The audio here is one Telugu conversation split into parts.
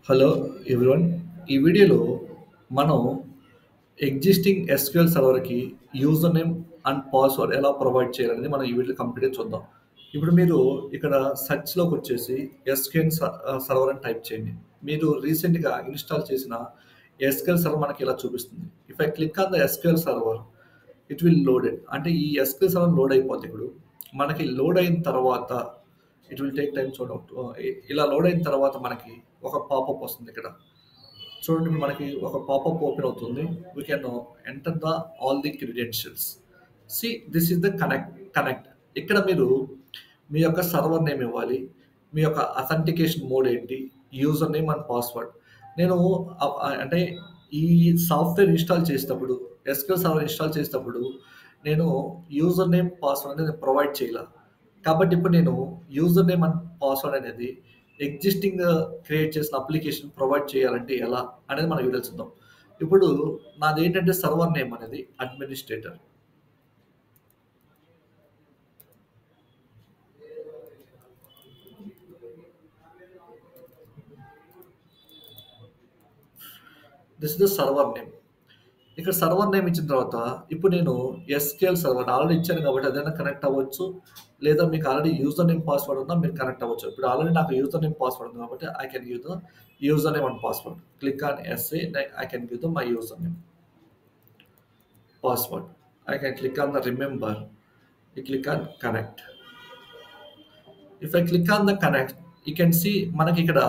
Hello everyone. ఈ వీడియోలో మనం ఎగ్జిస్టింగ్ ఎస్క్యూఎల్ సర్వర్‌కి యూజర్ నేమ్ అండ్ పాస్వర్డ్ ఎలా ప్రొవైడ్ చేయాలనేది మనం ఈ వీడియోలో కంప్లీట్‌గా చూద్దాం. ఇప్పుడు మీరు ఇక్కడ సెర్చ్‌లోకొచ్చేసి ఎస్‌క్యూఎల్ సర్వర్ అని టైప్ చేయండి. మీరు రీసెంట్‌గా ఇన్‌స్టాల్ చేసిన ఎస్‌క్యూఎల్ సర్వర్ మనకి ఇలా చూపిస్తుంది. If I click on the SQL server it will loaded. అంటే ఈ ఎస్‌క్యూఎల్ సర్వర్ లోడ్ అయిపోద్ది ఇప్పుడు. మనకి లోడ్ అయిన తర్వాత ఇట్ విల్ టేక్ టైమ్ ఇలా లోడ్ అయిన తర్వాత మనకి ఒక పాపప్ వస్తుంది ఇక్కడ. చూడండి ఇప్పుడు మనకి ఒక పాపప్ ఓపెన్ అవుతుంది. We can enter the all the credentials. This is the connect. ఇక్కడ మీరు మీ యొక్క సర్వర్ నేమ్ ఇవ్వాలి. మీ యొక్క అథెంటికేషన్ మోడ్ ఏంటి? User name and password. నేను అంటే ఈ సాఫ్ట్‌వేర్ ఇన్‌స్టాల్ చేసేటప్పుడు, ఎస్‌క్యూఎల్ సర్వర్ ఇన్‌స్టాల్ చేసేటప్పుడు నేను యూజర్ నేమ్, పాస్వర్డ్ అనేది ప్రొవైడ్ చేయలా. కాబట్టి ఇప్పుడు నేను యూజర్ నేమ్ అండ్ పాస్వర్డ్ అనేది ఎగ్జిస్టింగ్ క్రియేట్ చేసిన అప్లికేషన్ ప్రొవైడ్ చేయాలంటే ఎలా అనేది మనం వీడియోలో చూద్దాం. ఇప్పుడు నాదేంటంటే సర్వర్ నేమ్ అనేది administrator. This is the server name. ఇక్కడ సర్వర్ నేమ్ ఇచ్చిన తర్వాత ఇప్పుడు నేను ఎస్‌క్యూఎల్ సర్వర్ ఆల్రెడీ ఇచ్చాను కాబట్టి అదైనా కనెక్ట్ అవ్వచ్చు. లేదా మీకు ఆల్రెడీ యూజర్ నేమ్, పాస్వర్డ్ ఉన్నా మీరు కనెక్ట్ అవ్వచ్చు. ఇప్పుడు ఆల్రెడీ నాకు యూజర్ నేమ్, పాస్వర్డ్ ఉంది కాబట్టి I can give the user name and password. Click on SA. I can give the my user name, password. I can click on the remember. You click on connect. If I click on the connect, you can see మనకి ఇక్కడ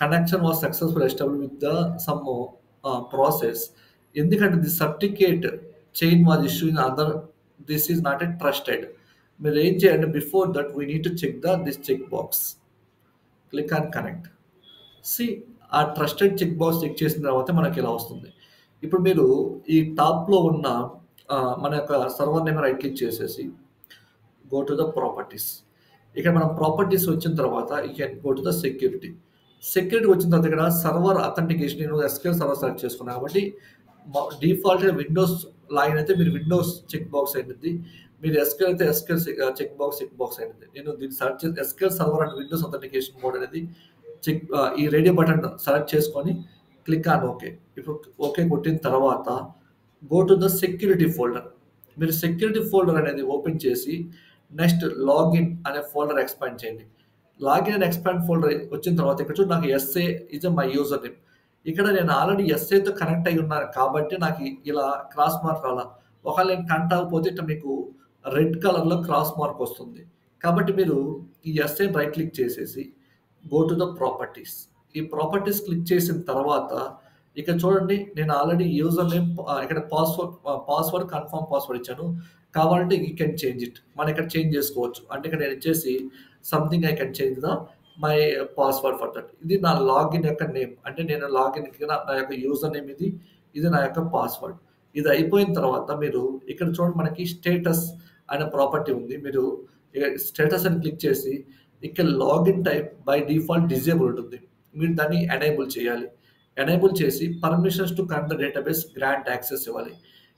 connection was successful established with the some process. ఎందుకంటే the certificate chain was issue in other. This is not a trusted. మీరు ఏం చేయండి, before that we need to check this check box. Click on connect. సి ఆ ట్రస్టెడ్ చెక్ బాక్స్ చెక్ చేసిన తర్వాత మనకి ఇలా వస్తుంది. ఇప్పుడు మీరు ఈ టాప్‌లో ఉన్న మన యొక్క సర్వర్ నేమ్ రైట్ క్లిక్ చేసేసి గో టు ద ప్రాపర్టీస్. ఇక్కడ మనం ప్రాపర్టీస్ వచ్చిన తర్వాత you can go to the security. Security వచ్చిన తర్వాత ఇక్కడ సర్వర్ అథెంటికేషన్ నేను ఎస్‌క్యూఎల్ సర్వర్ సెలెక్ట్ చేసుకున్నా కాబట్టి డిఫాల్ట్‌గా విండోస్ లాగిన్ అయితే మీరు విండోస్ చెక్ బాక్స్ అయినది. మీరు ఎస్‌క్యూఎల్ అయితే ఎస్‌క్యూఎల్ చెక్ బాక్స్ అయినది. నేను దీన్ని సెలెక్ట్ చేసి SQL server and Windows authentication mode అనేది ఈ రేడియో బటన్ సెలెక్ట్ చేసుకొని క్లిక్ ఆన్ ఓకే. ఇప్పుడు ఓకే కొట్టిన తర్వాత go to the security folder. మీరు సెక్యూరిటీ ఫోల్డర్ అనేది ఓపెన్ చేసి నెక్స్ట్ లాగిన్ అనే ఫోల్డర్ ఎక్స్పాండ్ చేయండి. లాగిన్ అండ్ ఎక్స్పాండ్ ఫోల్డర్ వచ్చిన తర్వాత ఇక్కడ చూడు నాకు SA is my user name. ఇక్కడ నేను ఆల్రెడీ ఎస్ఏతో కనెక్ట్ అయ్యి ఉన్నాను కాబట్టి నాకు ఇలా క్రాస్ మార్క్ రాలా. ఒకవేళ నేను కనెక్ట్ అవ్వకపోతే ఇట్లా మీకు రెడ్ కలర్‌లో క్రాస్ మార్క్ వస్తుంది. కాబట్టి మీరు ఈ ఎస్ఏని రైట్ క్లిక్ చేసేసి గో టు ద ప్రాపర్టీస్. ఈ ప్రాపర్టీస్ క్లిక్ చేసిన తర్వాత ఇక్కడ చూడండి నేను ఆల్రెడీ యూజర్ నేమ్ ఇక్కడ పాస్వర్డ్ కన్ఫర్మ్ పాస్వర్డ్ ఇచ్చాను. కావాలంటే యూ కెన్ చేంజ్ ఇట్. మనం ఇక్కడ చేంజ్ చేసుకోవచ్చు. అంటే ఇక్కడ నేను వచ్చేసి something I can change the my password for that. ఇది నా లాగిన్ యొక్క నేమ్. అంటే నేను లాగిన్‌కి నా యొక్క యూజర్ నేమ్ ఇది. ఇది నా యొక్క పాస్వర్డ్. ఇది అయిపోయిన తర్వాత మీరు ఇక్కడ చూడండి మనకి స్టేటస్ అనే ప్రాపర్టీ ఉంది. మీరు స్టేటస్ అని క్లిక్ చేసి ఇక్కడ login type by default disable ఉంటుంది. మీరు దాన్ని ఎనేబుల్ చేయాలి. ఎనేబుల్ చేసి permissions to connect the database grant access ఇవ్వాలి.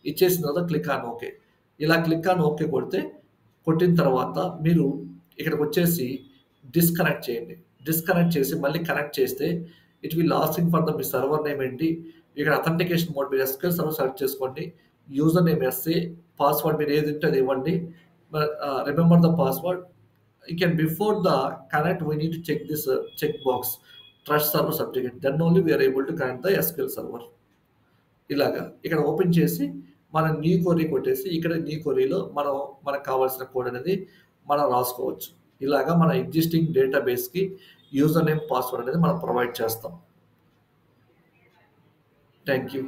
ఇచ్చేసిన తర్వాత క్లిక్ ఆన్ ఓకే. ఇలా క్లిక్ ఆన్ ఓకే కొట్టిన తర్వాత మీరు ఇక్కడికొచ్చేసి డిస్కనెక్ట్ చేయండి. డిస్కనెక్ట్ చేసి మళ్ళీ కనెక్ట్ చేస్తే it will asking for me server name ఏంటి, ఇక్కడ అథెంటికేషన్ మోడ్ మీరు ఎస్‌క్యూఎల్ సర్వర్ సెలెక్ట్ చేసుకోండి. యూజర్ నేమ్ ఎస్ఏ, పాస్వర్డ్ మీరు ఏది ఉంటే అది ఇవ్వండి. Remember the password. You can before the connect we need to check this checkbox trust server certificate, then only we are able to connect the SQL server. ఇలాగా ఇక్కడ ఓపెన్ చేసి మనం న్యూ క్వెరీ కొట్టేసి ఇక్కడ న్యూ క్వెరీలో మనకు కావాల్సిన కోడ్ అనేది మనం రాసుకోవచ్చు. ఇలాగా మన ఎగ్జిస్టింగ్ డేటాబేస్‌కి యూజర్ నేమ్, పాస్వర్డ్ అనేది మనం ప్రొవైడ్ చేస్తాం. Thank you.